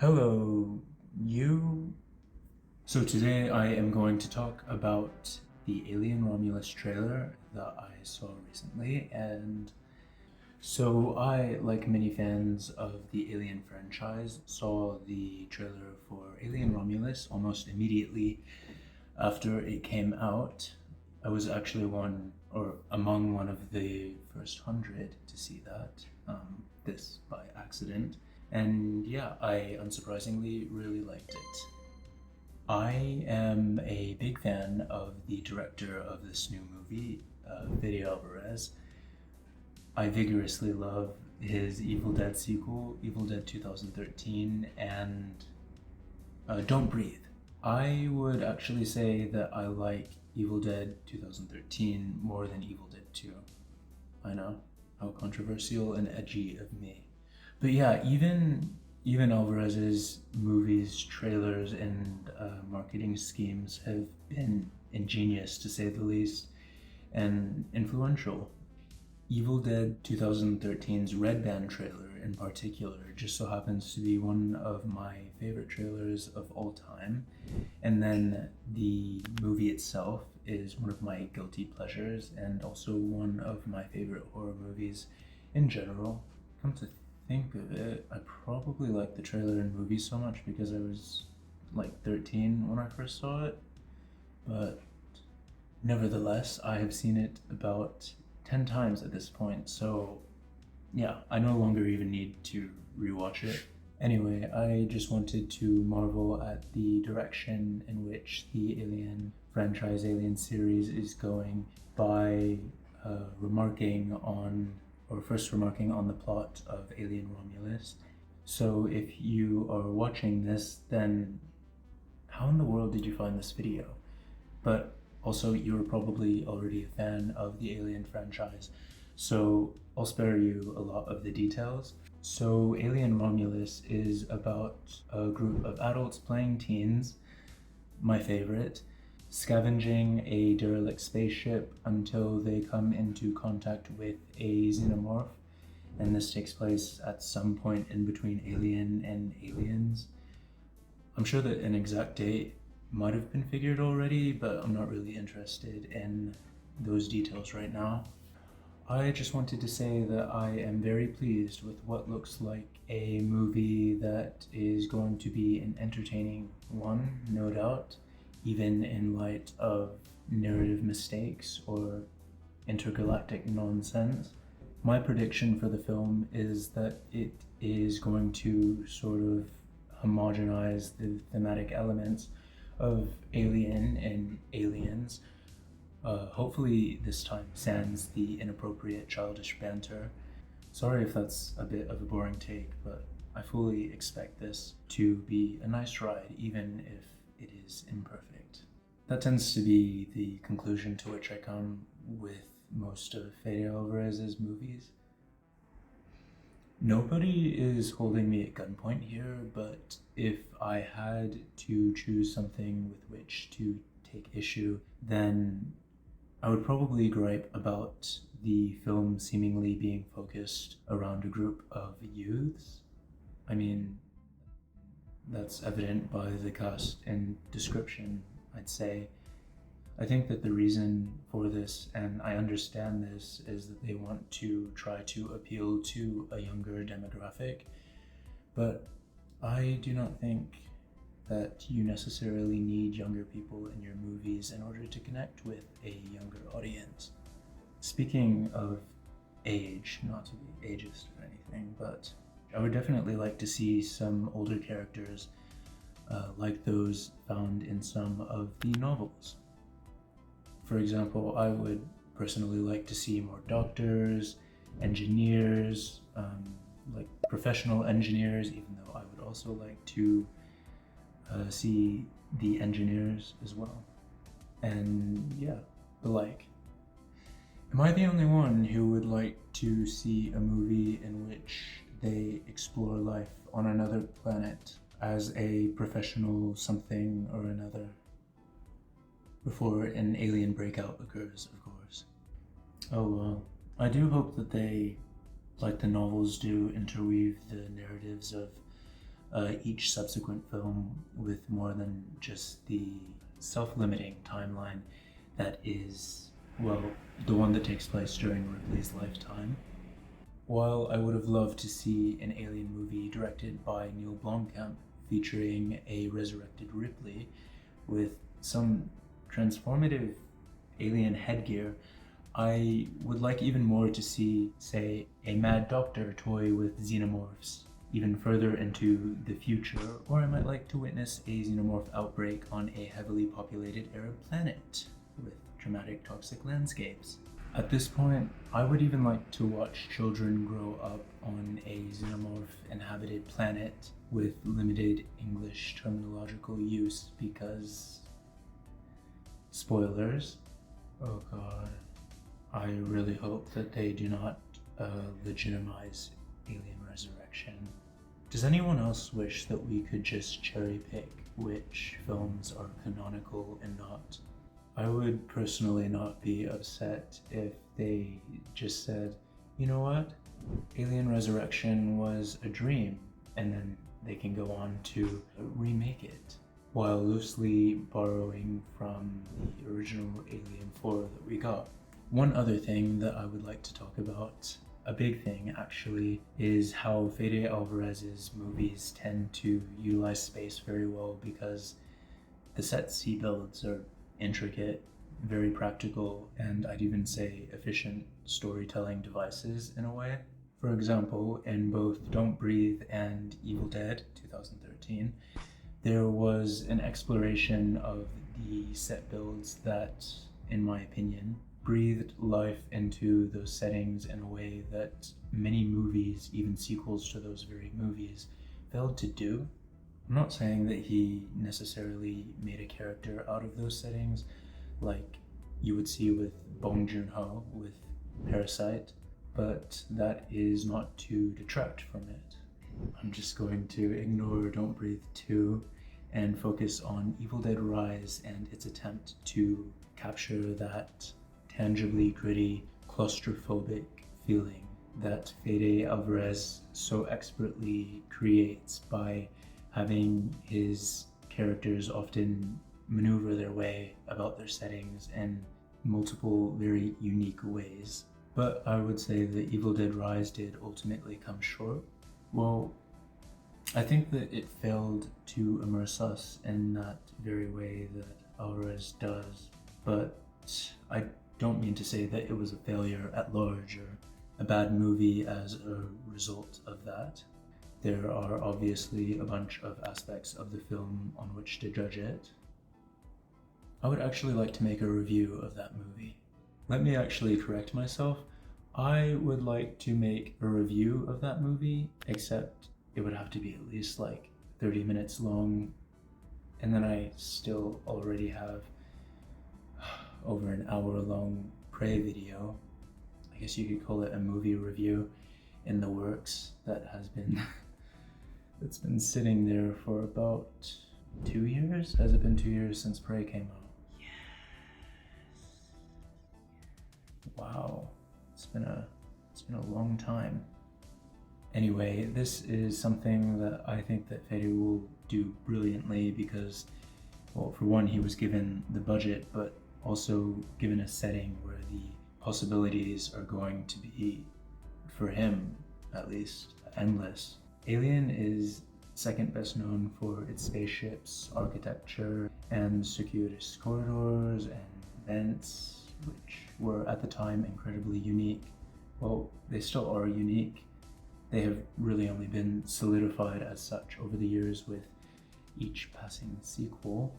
Hello, you. So today I am going to talk about the Alien Romulus trailer that I saw recently, and so I, like many fans of the Alien franchise, saw the trailer for Alien Romulus almost immediately after it came out. I was actually among one of the first 100 to see that, this by accident. And yeah, I unsurprisingly really liked it. I am a big fan of the director of this new movie, Fede Alvarez. I vigorously love his Evil Dead sequel, Evil Dead 2013, and Don't Breathe. I would actually say that I like Evil Dead 2013 more than Evil Dead 2. I know, how controversial and edgy of me. But yeah, even Alvarez's movies, trailers, and marketing schemes have been ingenious to say the least, and influential. Evil Dead 2013's Red Band trailer in particular just so happens to be one of my favorite trailers of all time. And then the movie itself is one of my guilty pleasures and also one of my favorite horror movies in general. Come to think of it, I probably liked the trailer and movie so much because I was like 13 when I first saw it. But nevertheless, I have seen it about 10 times at this point, so yeah, I no longer even need to rewatch it. Anyway, I just wanted to marvel at the direction in which the Alien franchise, Alien series is going by first remarking on the plot of Alien Romulus. So if you are watching this, then how in the world did you find this video? But also, you were probably already a fan of the Alien franchise, so I'll spare you a lot of the details. So, Alien Romulus is about a group of adults playing teens, my favorite, scavenging a derelict spaceship until they come into contact with a xenomorph, and this takes place at some point in between Alien and Aliens. I'm sure that an exact date might have been figured already, but I'm not really interested in those details right now. I just wanted to say that I am very pleased with what looks like a movie that is going to be an entertaining one, no doubt, even in light of narrative mistakes or intergalactic nonsense. My prediction for the film is that it is going to sort of homogenize the thematic elements of Alien and Aliens. Hopefully this time sans the inappropriate childish banter. Sorry if that's a bit of a boring take, but I fully expect this to be a nice ride, even if it is imperfect. That tends to be the conclusion to which I come with most of Fede Alvarez's movies. Nobody is holding me at gunpoint here, but if I had to choose something with which to take issue, then I would probably gripe about the film seemingly being focused around a group of youths. I mean, that's evident by the cast and description, I'd say. I think that the reason for this, and I understand this, is that they want to try to appeal to a younger demographic, but I do not think that you necessarily need younger people in your movies in order to connect with a younger audience. Speaking of age, not to be ageist or anything, but I would definitely like to see some older characters like those found in some of the novels. For example, I would personally like to see more doctors, engineers, like professional engineers, even though I would also like to see the engineers as well. And yeah, the like. Am I the only one who would like to see a movie in which they explore life on another planet as a professional something or another? Before an alien breakout occurs, of course. Oh well. I do hope that they, like the novels do, interweave the narratives of each subsequent film with more than just the self-limiting timeline that is, well, the one that takes place during Ripley's lifetime. While I would have loved to see an Alien movie directed by Neil Blomkamp featuring a resurrected Ripley with some transformative alien headgear, I would like even more to see, say, a Mad Doctor toy with xenomorphs even further into the future, or I might like to witness a xenomorph outbreak on a heavily populated Arab planet with dramatic toxic landscapes. At this point, I would even like to watch children grow up on a xenomorph-inhabited planet with limited English terminological use because... spoilers. Oh god. I really hope that they do not legitimize alien resurrection. Does anyone else wish that we could just cherry pick which films are canonical and not? I would personally not be upset if they just said, you know what? Alien Resurrection was a dream, and then they can go on to remake it, while loosely borrowing from the original Alien 4 that we got. One other thing that I would like to talk about, a big thing actually, is how Fede Alvarez's movies tend to utilize space very well because the sets he builds are intricate, very practical, and I'd even say efficient storytelling devices in a way. For example, in both Don't Breathe and Evil Dead 2013, there was an exploration of the set builds that, in my opinion, breathed life into those settings in a way that many movies, even sequels to those very movies, failed to do. I'm not saying that he necessarily made a character out of those settings, like you would see with Bong Joon-ho with Parasite, but that is not to detract from it. I'm just going to ignore Don't Breathe 2 and focus on Evil Dead Rise and its attempt to capture that tangibly gritty, claustrophobic feeling that Fede Alvarez so expertly creates by having his characters often maneuver their way about their settings in multiple very unique ways. But I would say that Evil Dead Rise did ultimately come short. Well, I think that it failed to immerse us in that very way that Alvarez does, but I don't mean to say that it was a failure at large or a bad movie as a result of that. There are obviously a bunch of aspects of the film on which to judge it. I would actually like to make a review of that movie. Let me actually correct myself. I would like to make a review of that movie, except it would have to be at least like 30 minutes long, and then I still already have over an hour-long Prey video. I guess you could call it a movie review in the works that has been it's been sitting there for about 2 years. Has it been 2 years since Prey came out? Yes. Wow, it's been a long time. Anyway, this is something that I think that Fede will do brilliantly because, well, for one, he was given the budget, but also given a setting where the possibilities are going to be, for him at least, endless. Alien is second best known for its spaceships, architecture, and circuitous corridors and vents, which were at the time incredibly unique. Well, they still are unique. They have really only been solidified as such over the years with each passing sequel.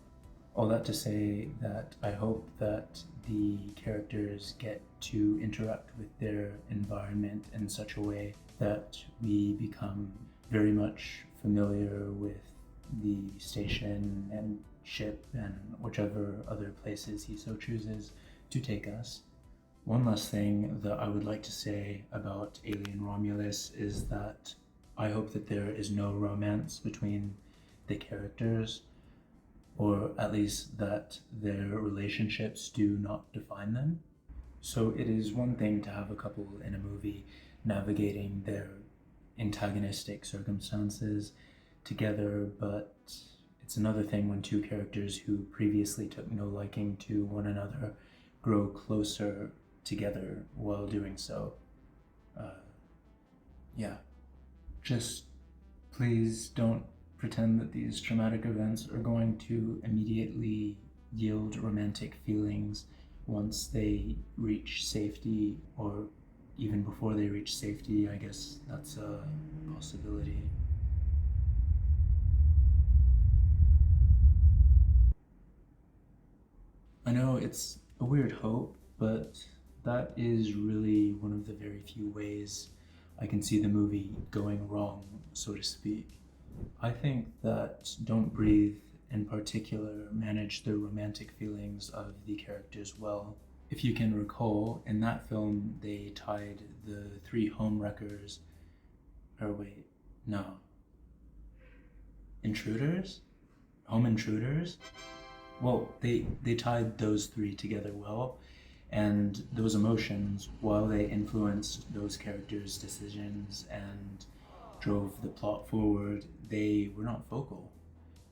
All that to say that I hope that the characters get to interact with their environment in such a way that we become very much familiar with the station and ship and whichever other places he so chooses to take us. One last thing that I would like to say about Alien Romulus is that I hope that there is no romance between the characters, or at least that their relationships do not define them. So it is one thing to have a couple in a movie navigating their antagonistic circumstances together, but it's another thing when two characters who previously took no liking to one another grow closer together while doing so. Yeah. Just please don't pretend that these traumatic events are going to immediately yield romantic feelings once they reach safety, or even before they reach safety. I guess that's a possibility. I know it's a weird hope, but that is really one of the very few ways I can see the movie going wrong, so to speak. I think that Don't Breathe in particular managed the romantic feelings of the characters well. If you can recall, in that film they tied the three homewreckers, or wait, no, intruders? Home intruders? Well, they tied those three together well, and those emotions, while they influenced those characters' decisions and drove the plot forward, they were not vocal.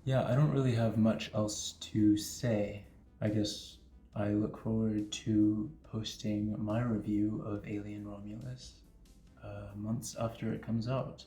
Yeah, I don't really have much else to say. I guess I look forward to posting my review of Alien Romulus months after it comes out.